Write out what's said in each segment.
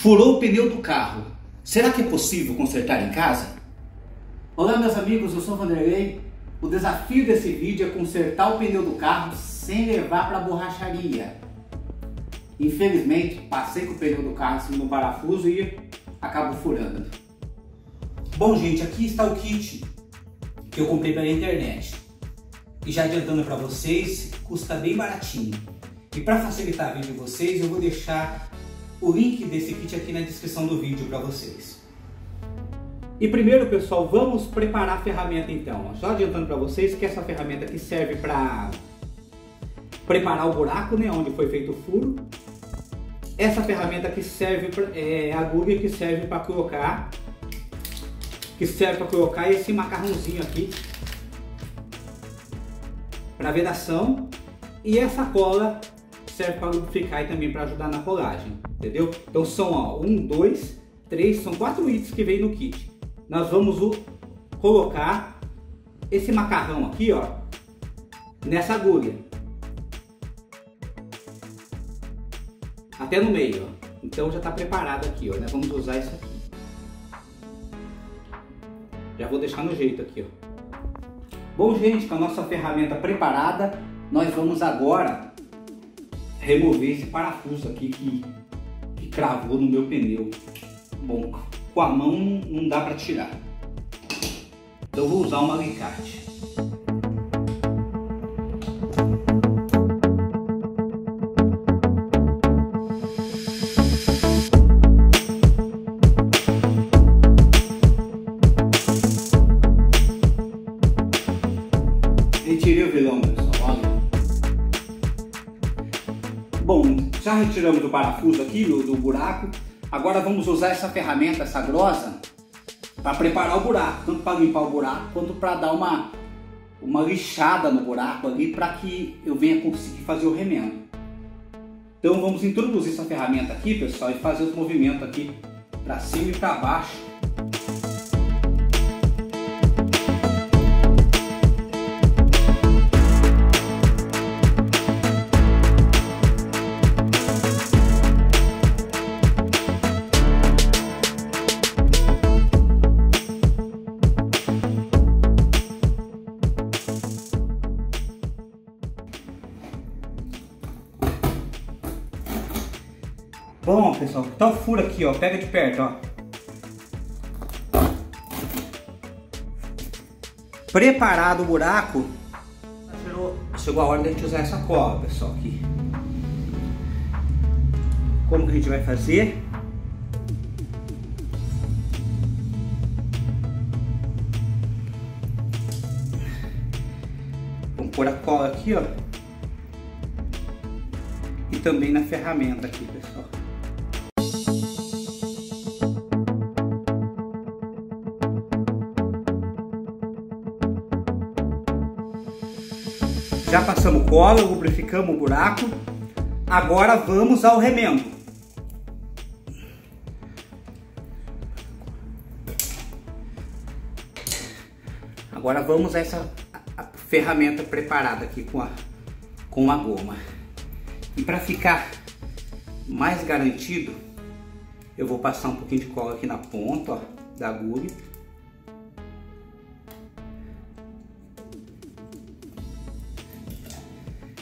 Furou o pneu do carro. Será que é possível consertar em casa? Olá meus amigos, eu sou o Vanderlei. O desafio desse vídeo é consertar o pneu do carro sem levar para a borracharia. Infelizmente, passei com o pneu do carro assim no parafuso e acabo furando. Bom gente, aqui está o kit que eu comprei pela internet. E já adiantando para vocês, custa bem baratinho. E para facilitar a vida de vocês, eu vou deixar o link desse kit aqui na descrição do vídeo para vocês. E primeiro, pessoal, vamos preparar a ferramenta então. Só adiantando para vocês que essa ferramenta aqui serve para preparar o buraco, né, onde foi feito o furo. Essa ferramenta aqui serve a agulha que serve para colocar, esse macarrãozinho aqui para vedação, e essa cola serve para lubrificar e também para ajudar na colagem, entendeu? Então são 1, 2, 3, são 4 itens que vem no kit. Nós vamos colocar esse macarrão aqui, ó, nessa agulha, até no meio, ó. Então já está preparado aqui, ó, né? Vamos usar isso aqui. Já vou deixar no jeito aqui, ó. Bom gente, com a nossa ferramenta preparada, nós vamos agora remover esse parafuso aqui que cravou no meu pneu. Bom, com a mão não dá para tirar, então eu vou usar um alicate. Retirei o vilão, pessoal, olha. Bom, já retiramos o parafuso aqui do buraco. Agora vamos usar essa ferramenta, essa grossa, para preparar o buraco, tanto para limpar o buraco quanto para dar uma lixada no buraco ali, para que eu venha conseguir fazer o remendo. Então vamos introduzir essa ferramenta aqui, pessoal, e fazer os movimentos aqui para cima e para baixo. Bom, pessoal, tá o furo aqui, ó, pega de perto, ó. Preparado o buraco, chegou a hora de a gente usar essa cola, pessoal, aqui. Como que a gente vai fazer? Vamos pôr a cola aqui, ó. E também na ferramenta aqui, pessoal. Já passamos cola, lubrificamos o buraco. Agora vamos ao remendo. Agora vamos a essa ferramenta preparada aqui com a goma. E para ficar mais garantido, eu vou passar um pouquinho de cola aqui na ponta, ó, da agulha.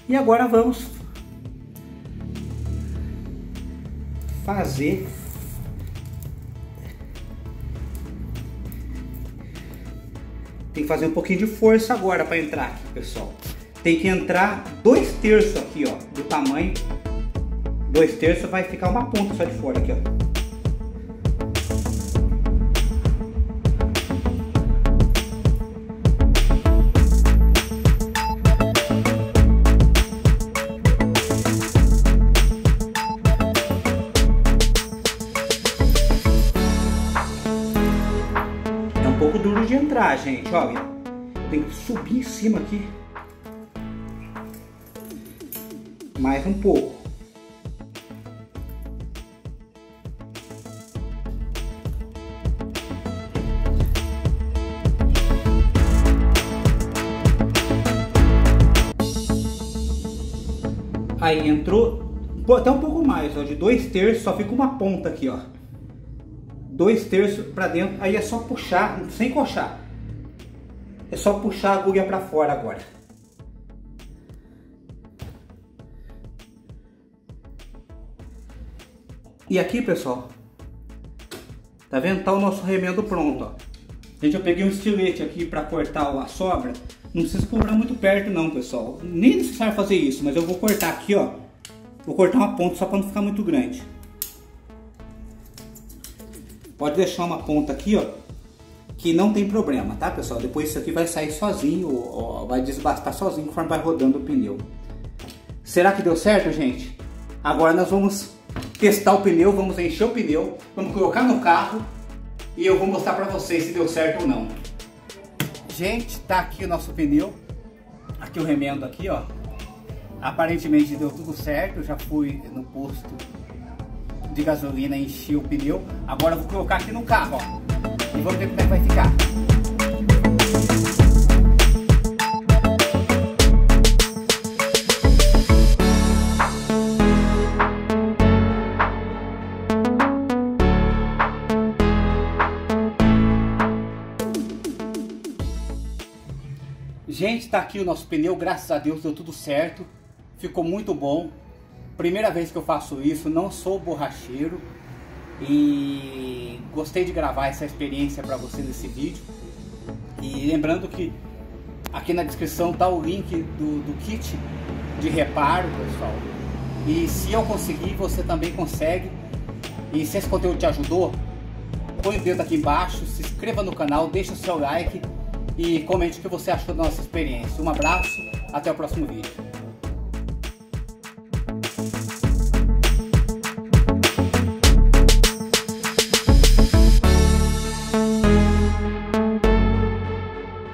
E agora vamos fazer tem que fazer um pouquinho de força agora para entrar aqui, pessoal. Tem que entrar 2/3 aqui, ó, do tamanho. 2/3 vai ficar uma ponta só de fora aqui, ó. Um pouco duro de entrar, gente, olha. Tem que subir em cima aqui. Mais um pouco. Aí entrou até um pouco mais, ó, de 2/3, só fica uma ponta aqui, ó. 2/3 para dentro, aí é só puxar, sem coxar. É só puxar a agulha para fora agora. E aqui, pessoal, tá vendo? Tá o nosso remendo pronto, ó. Gente, eu peguei um estilete aqui para cortar a sobra. Não precisa cobrar muito perto não, pessoal. Nem é necessário fazer isso, mas eu vou cortar aqui, ó. Vou cortar uma ponta só para não ficar muito grande. Pode deixar uma ponta aqui, ó, que não tem problema, tá, pessoal? Depois isso aqui vai sair sozinho, ó, vai desbastar sozinho conforme vai rodando o pneu. Será que deu certo, gente? Agora nós vamos testar o pneu, vamos encher o pneu, vamos colocar no carro e eu vou mostrar pra vocês se deu certo ou não. Gente, tá aqui o nosso pneu, aqui o remendo aqui, ó. Aparentemente deu tudo certo, já fui no posto de gasolina, enchi o pneu. Agora eu vou colocar aqui no carro, ó, e vamos ver como é que vai ficar. Gente, tá aqui o nosso pneu, graças a Deus deu tudo certo, ficou muito bom. Primeira vez que eu faço isso, não sou borracheiro e gostei de gravar essa experiência para você nesse vídeo. E lembrando que aqui na descrição tá o link do kit de reparo, pessoal. E se eu conseguir, você também consegue. E se esse conteúdo te ajudou, põe o dedo aqui embaixo, se inscreva no canal, deixa o seu like e comente o que você achou da nossa experiência. Um abraço, até o próximo vídeo.